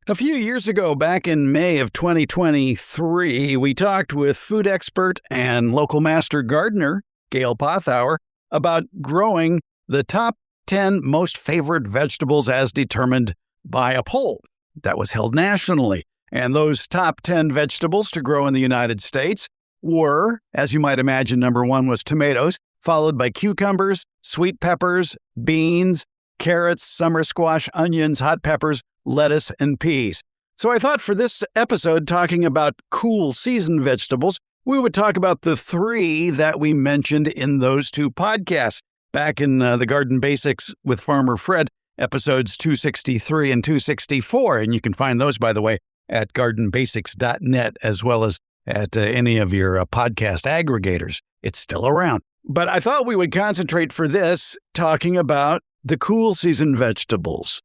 A few years ago, back in May of 2023, we talked with food expert and local master gardener Gail Pothour about growing the top 10 most favored vegetables as determined by a poll that was held nationally. And those top 10 vegetables to grow in the United States were, as you might imagine, number one was tomatoes, followed by cucumbers, sweet peppers, beans, carrots, summer squash, onions, hot peppers, lettuce, and peas. So I thought for this episode, talking about cool season vegetables, we would talk about the three that we mentioned in those two podcasts back in the Garden Basics with Farmer Fred, episodes 263 and 264. And you can find those, by the way, at gardenbasics.net, as well as at any of your podcast aggregators. It's still around. But I thought we would concentrate for this talking about the cool season vegetables,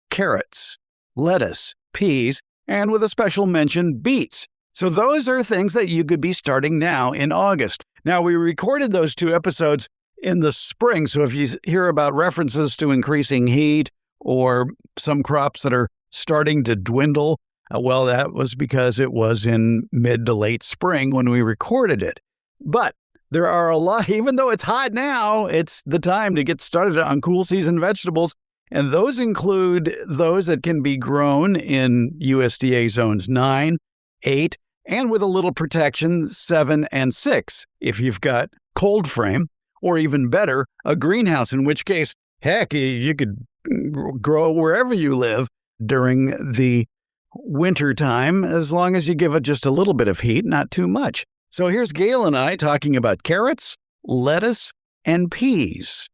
carrots, lettuce, peas, and with a special mention, beets. So those are things that you could be starting now in August. Now, we recorded those two episodes in the spring, so if you hear about references to increasing heat or some crops that are starting to dwindle, well, that was because it was in mid to late spring when we recorded it. But there are a lot, even though it's hot now, it's the time to get started on cool season vegetables. And those include those that can be grown in USDA Zones 9, 8, and with a little protection, 7 and 6, if you've got cold frame, or even better, a greenhouse, in which case, heck, you could grow wherever you live during the winter time, as long as you give it just a little bit of heat, not too much. So here's Gail and I talking about carrots, lettuce, and peas.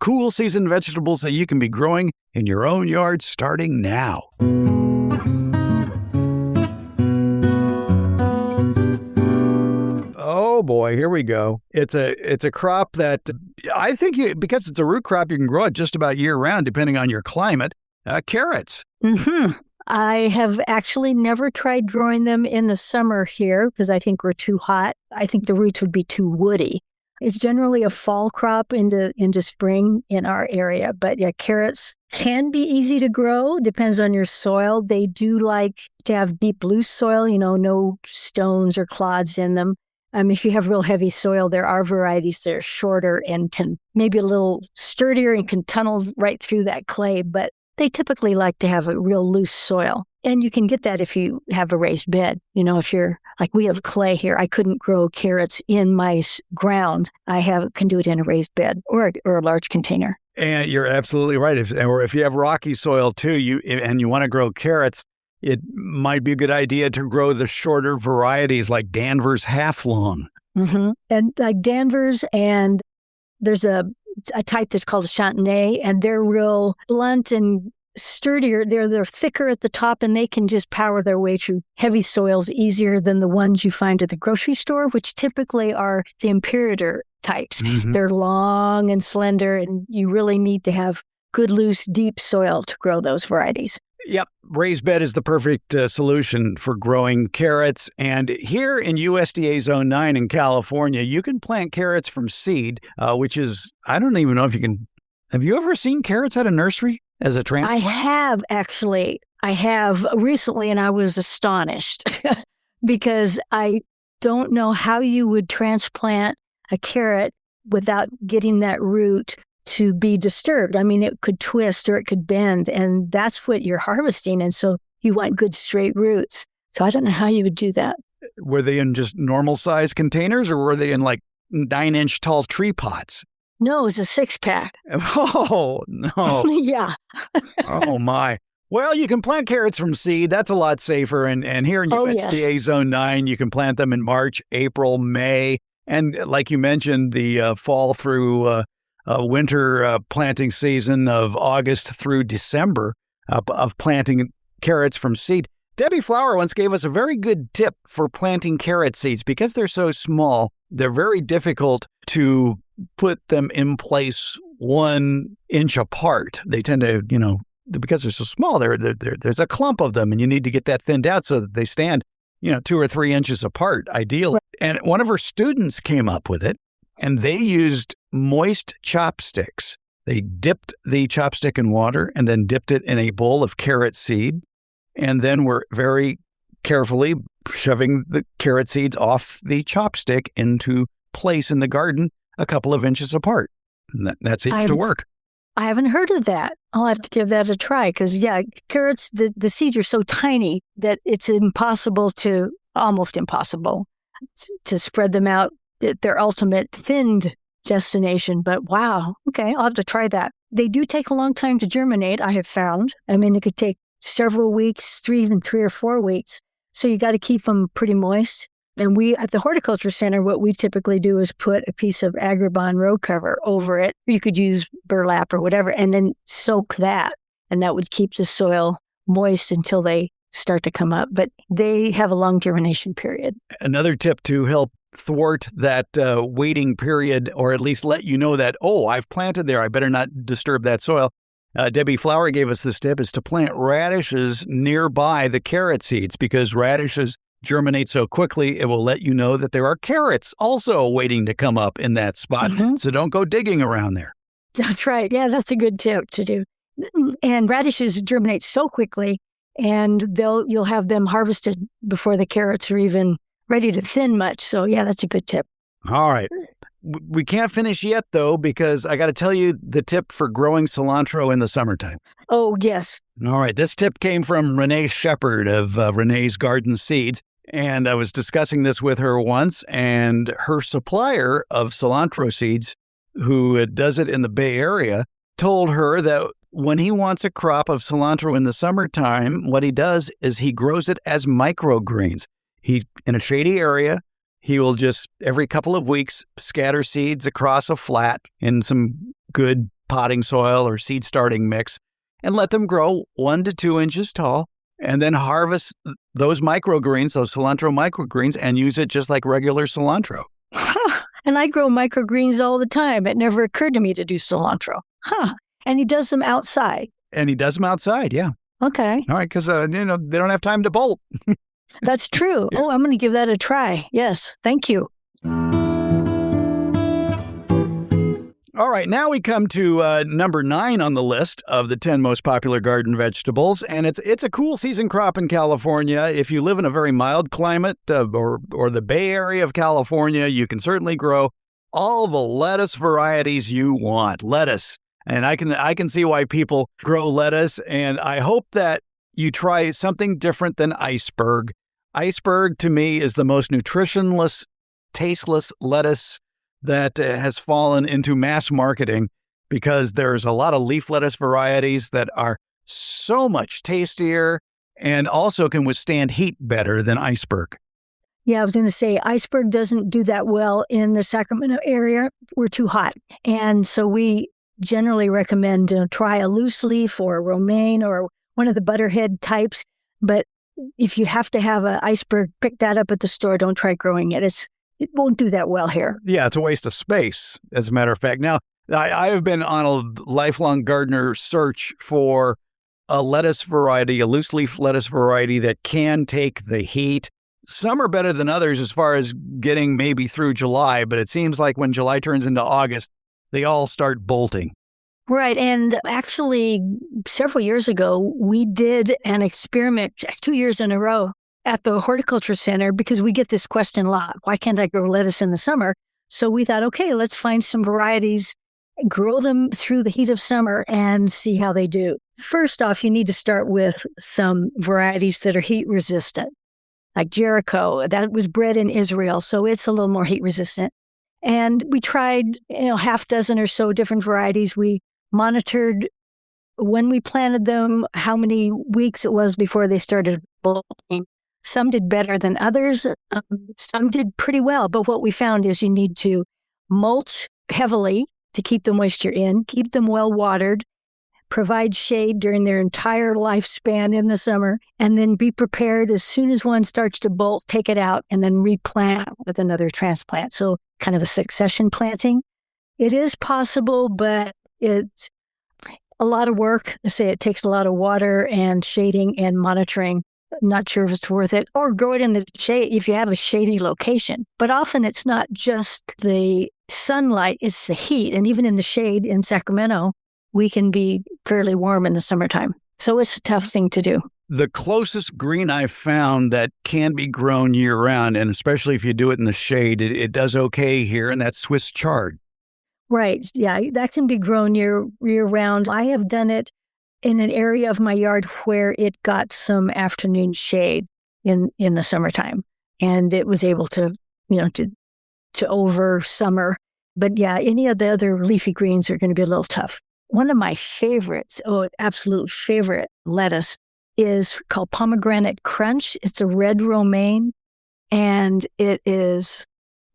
Cool season vegetables that you can be growing in your own yard starting now. Oh boy, here we go. It's a crop that I think because it's a root crop, you can grow it just about year round, depending on your climate. Carrots. Mm-hmm. I have actually never tried growing them in the summer here because I think we're too hot. I think the roots would be too woody. It's generally a fall crop into spring in our area. But yeah, carrots can be easy to grow. Depends on your soil. They do like to have deep, loose soil, no stones or clods in them. If you have real heavy soil, there are varieties that are shorter and can maybe a little sturdier and can tunnel right through that clay. But they typically like to have a real loose soil. And you can get that if you have a raised bed. If you're like we have clay here, I couldn't grow carrots in my ground. Can do it in a raised bed or a large container. And you're absolutely right. If you have rocky soil too, you want to grow carrots, it might be a good idea to grow the shorter varieties like Danvers half long. Mm-hmm. And like Danvers, and there's a type that's called a Chantenay, and they're real blunt and sturdier. They're thicker at the top, and they can just power their way through heavy soils easier than the ones you find at the grocery store, which typically are the Imperator types. Mm-hmm. They're long and slender, and you really need to have good, loose, deep soil to grow those varieties. Yep. Raised bed is the perfect solution for growing carrots. And here in USDA Zone 9 in California, you can plant carrots from seed, which is, I don't even know if you can. Have you ever seen carrots at a nursery as a transplant? I have, actually. I have recently, and I was astonished because I don't know how you would transplant a carrot without getting that root to be disturbed. It could twist or it could bend, and that's what you're harvesting. And so you want good straight roots. So I don't know how you would do that. Were they in just normal size containers, or were they in like 9-inch tall tree pots? No, it was a 6-pack. Oh, no. Yeah. Oh, my. Well, you can plant carrots from seed. That's a lot safer. And here in USDA Zone 9, you can plant them in March, April, May. And like you mentioned, the fall through winter planting season of August through December of planting carrots from seed. Debbie Flower once gave us a very good tip for planting carrot seeds. Because they're so small, they're very difficult to put them in place 1 inch apart. They tend to, because they're so small, there's a clump of them, and you need to get that thinned out so that they stand, 2 or 3 inches apart, ideally. And one of her students came up with it, and they used moist chopsticks. They dipped the chopstick in water and then dipped it in a bowl of carrot seed, And then we're very carefully shoving the carrot seeds off the chopstick into place in the garden a couple of inches apart. And that seems to work. I haven't heard of that. I'll have to give that a try because, carrots, the seeds are so tiny that it's almost impossible to spread them out at their ultimate thinned destination. But wow, okay, I'll have to try that. They do take a long time to germinate, I have found. I mean, it could take several weeks, even 3 or 4 weeks. So you got to keep them pretty moist. And we, at the Horticulture Center, what we typically do is put a piece of Agribon row cover over it. You could use burlap or whatever, and then soak that. And that would keep the soil moist until they start to come up. But they have a long germination period. Another tip to help thwart that waiting period, or at least let you know that, I've planted there, I better not disturb that soil. Debbie Flower gave us this tip, is to plant radishes nearby the carrot seeds, because radishes germinate so quickly, it will let you know that there are carrots also waiting to come up in that spot. Mm-hmm. So don't go digging around there. That's right. Yeah, that's a good tip to do. And radishes germinate so quickly, and you'll have them harvested before the carrots are even ready to thin much. So yeah, that's a good tip. All right. We can't finish yet, though, because I got to tell you the tip for growing cilantro in the summertime. Oh, yes. All right. This tip came from Renee Shepard of Renee's Garden Seeds. And I was discussing this with her once, and her supplier of cilantro seeds, who does it in the Bay Area, told her that when he wants a crop of cilantro in the summertime, what he does is he grows it as microgreens. In a shady area, he will just every couple of weeks scatter seeds across a flat in some good potting soil or seed starting mix and let them grow 1 to 2 inches tall. And then harvest those microgreens, those cilantro microgreens, and use it just like regular cilantro. And I grow microgreens all the time. It never occurred to me to do cilantro. And he does them outside. Yeah. Okay. All right, because they don't have time to bolt. That's true. Yeah. I'm going to give that a try. Yes, thank you. All right, now we come to number 9 on the list of the 10 most popular garden vegetables, and it's a cool season crop in California. If you live in a very mild climate or the Bay Area of California, you can certainly grow all the lettuce varieties you want. Lettuce, and I can see why people grow lettuce, and I hope that you try something different than iceberg. Iceberg, to me, is the most nutritionless, tasteless lettuce that has fallen into mass marketing, because there's a lot of leaf lettuce varieties that are so much tastier and also can withstand heat better than iceberg. Yeah, I was going to say iceberg doesn't do that well in the Sacramento area. We're too hot. And so we generally recommend to try a loose leaf or a romaine or one of the butterhead types. But if you have to have an iceberg, pick that up at the store. Don't try growing it. It won't do that well here. Yeah, it's a waste of space, as a matter of fact. Now, I have been on a lifelong gardener search for a lettuce variety, a loose leaf lettuce variety that can take the heat. Some are better than others as far as getting maybe through July, but it seems like when July turns into August, they all start bolting. Right. And actually, several years ago, we did an experiment 2 years in a row at the Horticulture Center, because we get this question a lot. Why can't I grow lettuce in the summer? So we thought, okay, let's find some varieties, grow them through the heat of summer and see how they do. First off, you need to start with some varieties that are heat resistant, like Jericho. That was bred in Israel, so it's a little more heat resistant. And we tried, half dozen or so different varieties. We monitored when we planted them, how many weeks it was before they started bolting. Some did better than others. Some did pretty well. But what we found is you need to mulch heavily to keep the moisture in, keep them well watered, provide shade during their entire lifespan in the summer, and then be prepared as soon as one starts to bolt, take it out, and then replant with another transplant. So kind of a succession planting. It is possible, but it's a lot of work. I say it takes a lot of water and shading and monitoring. Not sure if it's worth it. Or grow it in the shade if you have a shady location. But often it's not just the sunlight, it's the heat. And even in the shade in Sacramento, we can be fairly warm in the summertime. So it's a tough thing to do. The closest green I've found that can be grown year-round, and especially if you do it in the shade, it does okay here, and that's Swiss chard. Right. Yeah, that can be grown year-round. I have done it in an area of my yard where it got some afternoon shade in the summertime, and it was able to, to over summer. But yeah, any of the other leafy greens are going to be a little tough. One of my favorites, absolute favorite lettuce is called pomegranate crunch. It's a red romaine, and it is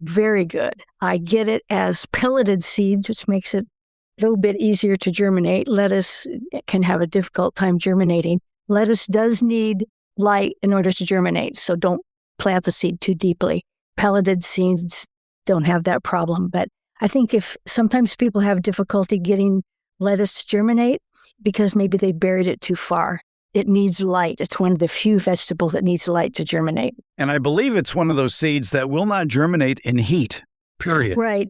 very good. I get it as pelleted seeds, which makes it a little bit easier to germinate. Lettuce can have a difficult time germinating. Lettuce does need light in order to germinate, so don't plant the seed too deeply. Pelleted seeds don't have that problem, but I think if sometimes people have difficulty getting lettuce to germinate because maybe they buried it too far. It needs light. It's one of the few vegetables that needs light to germinate. And I believe it's one of those seeds that will not germinate in heat, period. Right.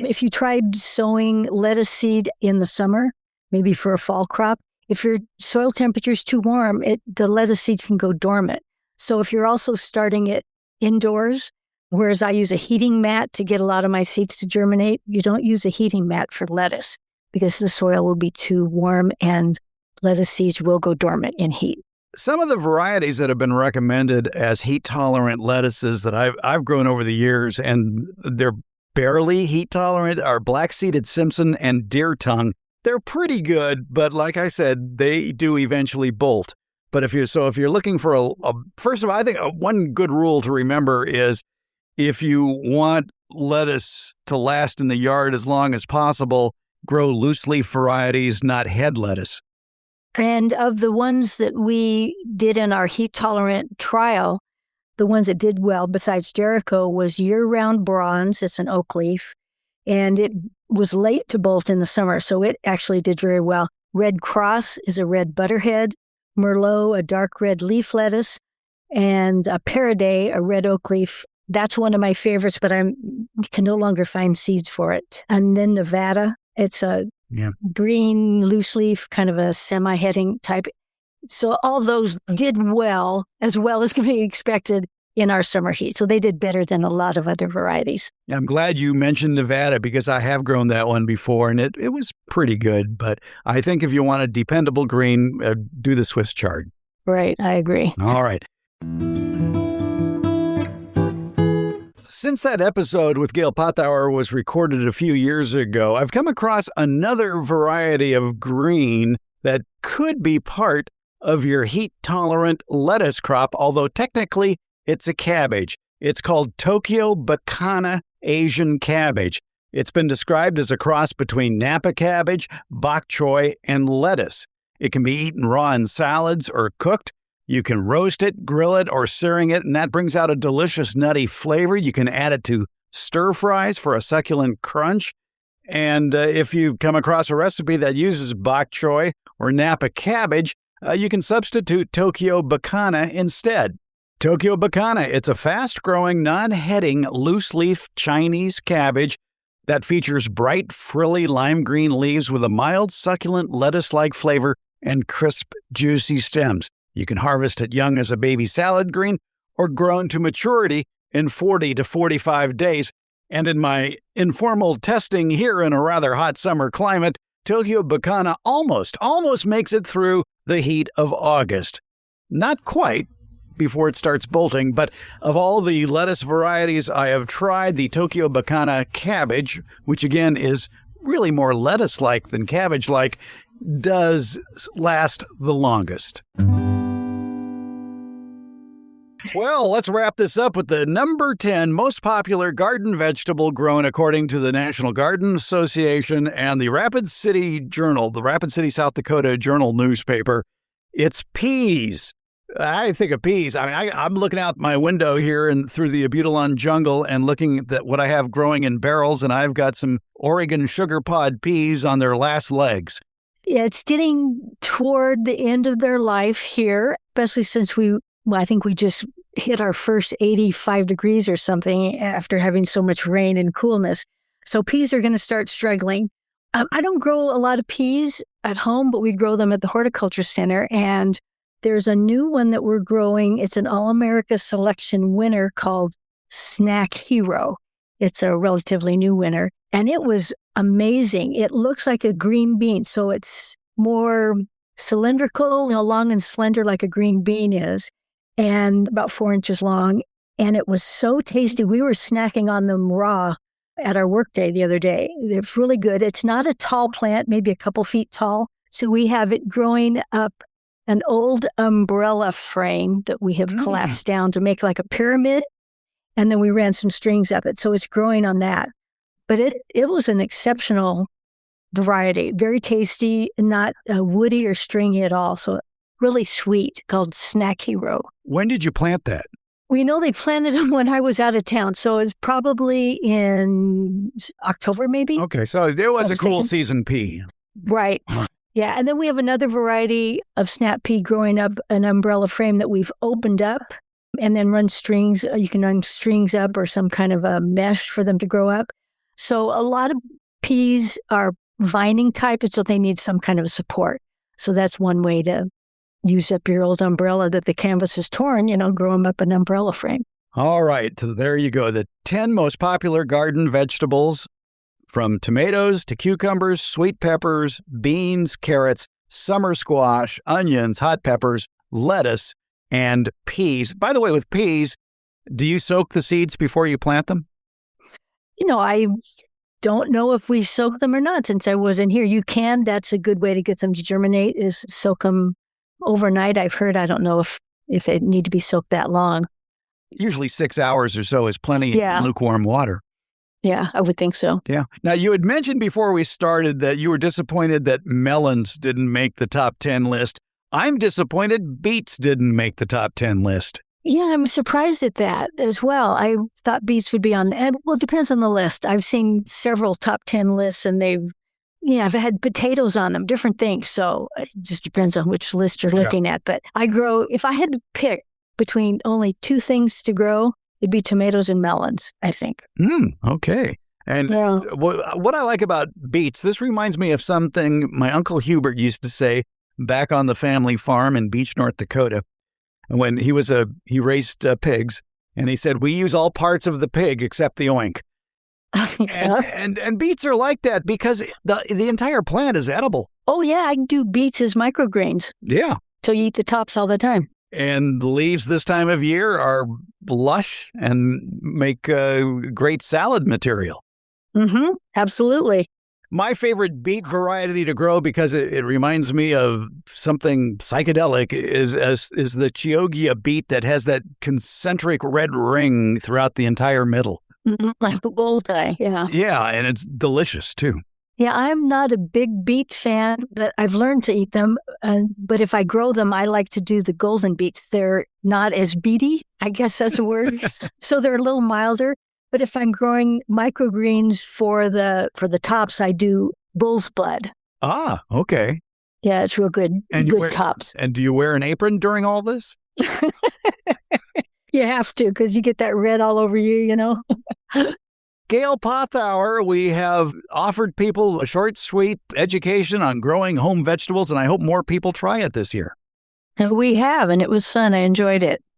If you tried sowing lettuce seed in the summer, maybe for a fall crop, if your soil temperature is too warm, the lettuce seed can go dormant. So if you're also starting it indoors, whereas I use a heating mat to get a lot of my seeds to germinate, you don't use a heating mat for lettuce because the soil will be too warm and lettuce seeds will go dormant in heat. Some of the varieties that have been recommended as heat-tolerant lettuces that I've grown over the years, and they're barely heat-tolerant, are black-seeded Simpson and deer tongue. They're pretty good, but like I said, they do eventually bolt. But if you're looking for first of all, I think one good rule to remember is if you want lettuce to last in the yard as long as possible, grow loose-leaf varieties, not head lettuce. And of the ones that we did in our heat-tolerant trial, the ones that did well, besides Jericho, was year-round bronze. It's an oak leaf. And it was late to bolt in the summer, so it actually did very well. Red Cross is a red butterhead. Merlot, a dark red leaf lettuce. And a Paraday, a red oak leaf. That's one of my favorites, but I can no longer find seeds for it. And then Nevada, it's a green loose leaf, kind of a semi-heading type. So all those did well as can be expected in our summer heat. So they did better than a lot of other varieties. I'm glad you mentioned Nevada because I have grown that one before and it was pretty good. But I think if you want a dependable green, do the Swiss chard. Right, I agree. All right. Since that episode with Gail Pothour was recorded a few years ago, I've come across another variety of green that could be part of your heat-tolerant lettuce crop, although technically it's a cabbage. It's called Tokyo Bacana Asian cabbage. It's been described as a cross between Napa cabbage, bok choy, and lettuce. It can be eaten raw in salads or cooked. You can roast it, grill it, or searing it, and that brings out a delicious nutty flavor. You can add it to stir fries for a succulent crunch. And if you come across a recipe that uses bok choy or Napa cabbage, you can substitute Tokyo Bacana instead. Tokyo Bacana, it's a fast-growing, non-heading, loose-leaf Chinese cabbage that features bright, frilly lime green leaves with a mild, succulent lettuce-like flavor and crisp, juicy stems. You can harvest it young as a baby salad green or grown to maturity in 40 to 45 days. And in my informal testing here in a rather hot summer climate, Tokyo Bacana almost makes it through the heat of August. Not quite before it starts bolting, but of all the lettuce varieties I have tried, the Tokyo Bacana cabbage, which again is really more lettuce-like than cabbage-like, does last the longest. Well, let's wrap this up with the number 10 most popular garden vegetable grown according to the National Garden Association and the Rapid City Journal, the Rapid City, South Dakota Journal newspaper. It's peas. I think of peas. I'm looking out my window here and through the Abutilon jungle and looking at what I have growing in barrels, and I've got some Oregon sugar pod peas on their last legs. Yeah, it's getting toward the end of their life here, especially since I think we just hit our first 85 degrees or something after having so much rain and coolness. So peas are going to start struggling. I don't grow a lot of peas at home, but we grow them at the horticulture center. And there's a new one that we're growing. It's an All-America Selection winner called Snack Hero. It's a relatively new winner. And it was amazing. It looks like a green bean. So it's more cylindrical, long and slender like a green bean is, and about 4 inches long. And it was so tasty. We were snacking on them raw at our workday the other day. It's really good. It's not a tall plant, maybe a couple feet tall. So we have it growing up an old umbrella frame that we have collapsed down to make like a pyramid. And then we ran some strings up it. So it's growing on that. But it was an exceptional variety, very tasty, not woody or stringy at all. So really sweet, called Snack Hero. When did you plant that? We know they planted them when I was out of town. So it's probably in October, maybe. Okay, so there was a cool season pea. Right. Yeah, and then we have another variety of snap pea growing up an umbrella frame that we've opened up and then run strings. You can run strings up or some kind of a mesh for them to grow up. So a lot of peas are vining type, and so they need some kind of support. So that's one way to use up your old umbrella that the canvas is torn, grow them up an umbrella frame. All right, so there you go. The 10 most popular garden vegetables, from tomatoes to cucumbers, sweet peppers, beans, carrots, summer squash, onions, hot peppers, lettuce, and peas. By the way, with peas, do you soak the seeds before you plant them? I don't know if we soak them or not since I wasn't here. You can. That's a good way to get them to germinate, is soak them overnight. I've heard. I don't know if it need to be soaked that long. Usually 6 hours or so is plenty in lukewarm water. Yeah, I would think so. Yeah. Now, you had mentioned before we started that you were disappointed that melons didn't make the top 10 list. I'm disappointed beets didn't make the top 10 list. Yeah, I'm surprised at that as well. I thought beets would be on, and well, it depends on the list. I've seen several top 10 lists, and I've had potatoes on them, different things. So it just depends on which list you're looking at. But if I had to pick between only two things to grow, it'd be tomatoes and melons, I think. Okay. And what I like about beets, this reminds me of something my Uncle Hubert used to say back on the family farm in Beach, North Dakota. When he raised pigs, and he said, we use all parts of the pig except the oink. And beets are like that because the entire plant is edible. Oh, yeah, I can do beets as microgreens. Yeah. So you eat the tops all the time. And the leaves this time of year are lush and make great salad material. Mm-hmm. Absolutely. My favorite beet variety to grow, because it reminds me of something psychedelic, is the Chioggia beet that has that concentric red ring throughout the entire middle. Mm-hmm. Like the bullseye, yeah. Yeah, and it's delicious, too. Yeah, I'm not a big beet fan, but I've learned to eat them. But if I grow them, I like to do the golden beets. They're not as beety, I guess that's a word. So they're a little milder. But if I'm growing microgreens for the tops, I do bull's blood. Ah, okay. Yeah, it's real good. And good tops. And do you wear an apron during all this? You have to, because you get that red all over you, Gail Pothour, we have offered people a short, sweet education on growing home vegetables, and I hope more people try it this year. And we have, and it was fun. I enjoyed it.